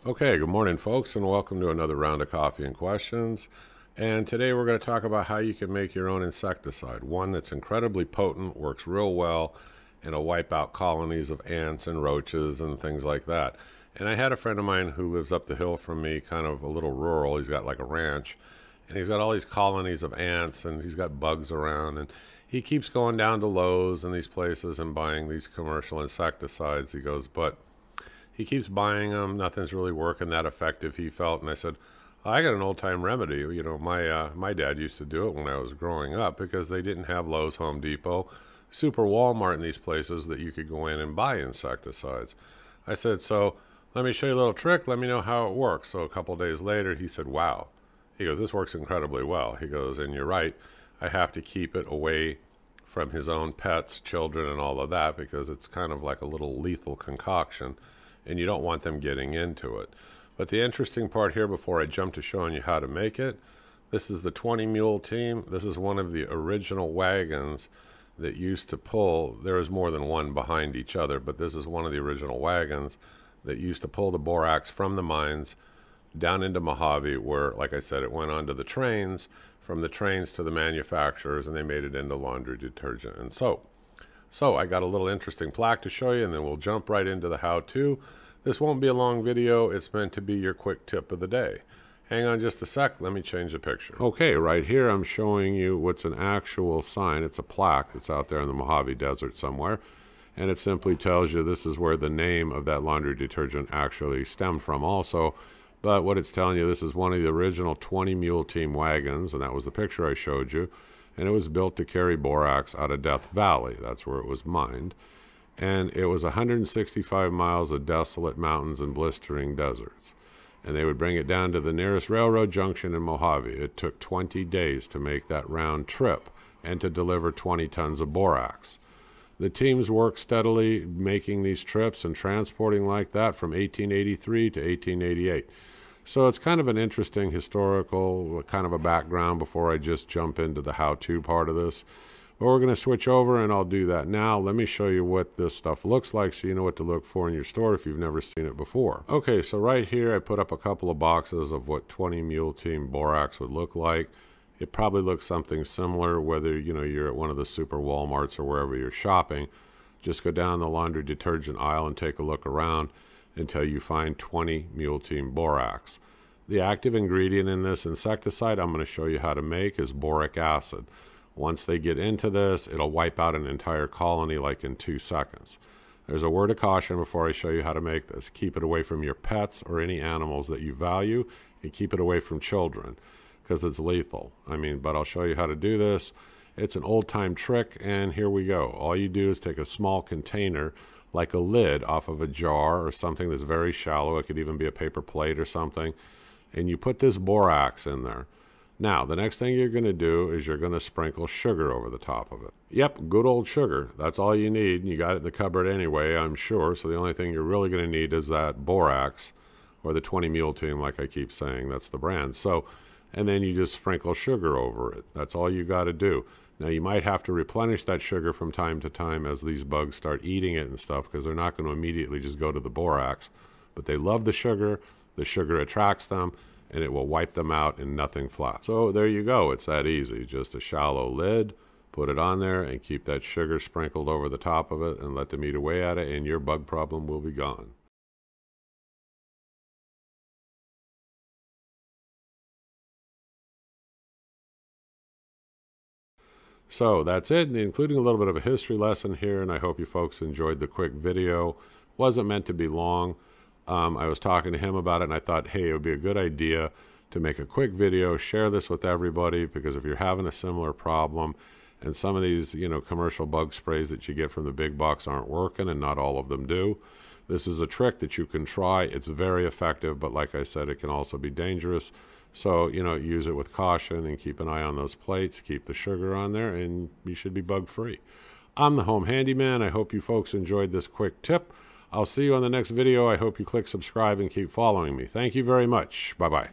Okay, good morning, folks, and welcome to another round of Coffee and Questions. And today we're going to talk about how you can make your own insecticide, one that's incredibly potent, works real well, and will wipe out colonies of ants and roaches and things like that. And I had a friend of mine who lives up the hill from me, kind of a little rural. He's got like a ranch, and he's got all these colonies of ants, and he's got bugs around, and he keeps going down to Lowe's and these places and buying these commercial insecticides. He goes, but he keeps buying them. Nothing's really working that effective, he felt. And I said, I got an old-time remedy. You know, my dad used to do it when I was growing up because they didn't have Lowe's, Home Depot, Super Walmart, and these places that you could go in and buy insecticides. I said, so let me show you a little trick. Let me know how it works. So a couple days later, he said, wow. He goes, this works incredibly well. He goes, and you're right. I have to keep it away from his own pets, children, and all of that because it's kind of like a little lethal concoction, and you don't want them getting into it. But the interesting part here, before I jump to showing you how to make it, this is the 20 mule team. This is one of the original wagons that used to pull. There is more than one behind each other, but this is one of the original wagons that used to pull the borax from the mines down into Mojave, where, like I said, it went onto the trains, from the trains to the manufacturers, and they made it into laundry detergent and soap. So I got a little interesting plaque to show you, and then we'll jump right into the how-to. This won't be a long video. It's meant to be your quick tip of the day. Hang on just a sec. Let me change the picture. Okay, right here I'm showing you what's an actual sign. It's a plaque that's out there in the Mojave Desert somewhere, and it simply tells you this is where the name of that laundry detergent actually stemmed from also. But what it's telling you, this is one of the original 20 mule team wagons, and that was the picture I showed you. And it was built to carry borax out of Death Valley. That's where it was mined. And it was 165 miles of desolate mountains and blistering deserts. And they would bring it down to the nearest railroad junction in Mojave. It took 20 days to make that round trip and to deliver 20 tons of borax. The teams worked steadily making these trips and transporting like that from 1883 to 1888. So it's kind of an interesting historical kind of a background before I just jump into the how-to part of this. But we're going to switch over, and I'll do that now. Let me show you what this stuff looks like so you know what to look for in your store if you've never seen it before. Okay, so right here I put up a couple of boxes of what 20 mule team borax would look like. It probably looks something similar whether you're at one of the super Walmarts or wherever you're shopping. Just go down the laundry detergent aisle and take a look around until you find 20 mule team borax. The active ingredient in this insecticide I'm going to show you how to make is boric acid. Once they get into this, it'll wipe out an entire colony like in 2 seconds. There's a word of caution before I show you how to make this. Keep it away from your pets or any animals that you value, and keep it away from children because it's lethal. But I'll show you how to do this. It's an old-time trick, and here we go. All you do is take a small container, like a lid off of a jar or something that's very shallow. It could even be a paper plate or something. And you put this borax in there. Now, the next thing you're going to do is you're going to sprinkle sugar over the top of it. Yep, good old sugar. That's all you need. You got it in the cupboard anyway, I'm sure. So the only thing you're really going to need is that borax, or the 20 mule team, like I keep saying. That's the brand. So, and then you just sprinkle sugar over it. That's all you got to do. Now, you might have to replenish that sugar from time to time as these bugs start eating it and stuff, because they're not going to immediately just go to the borax. But they love the sugar attracts them, and it will wipe them out in nothing flat. So there you go. It's that easy. Just a shallow lid, put it on there, and keep that sugar sprinkled over the top of it, and let them eat away at it, and your bug problem will be gone. So that's it, including a little bit of a history lesson here, and I hope you folks enjoyed the quick video. Wasn't meant to be long. I was talking to him about it, and I thought, hey, it would be a good idea to make a quick video, share this with everybody, because if you're having a similar problem, and some of these, commercial bug sprays that you get from the big box aren't working, and not all of them do, this is a trick that you can try. It's very effective, but like I said, it can also be dangerous. So, use it with caution and keep an eye on those plates, keep the sugar on there, and you should be bug-free. I'm the Home Handyman. I hope you folks enjoyed this quick tip. I'll see you on the next video. I hope you click subscribe and keep following me. Thank you very much. Bye-bye.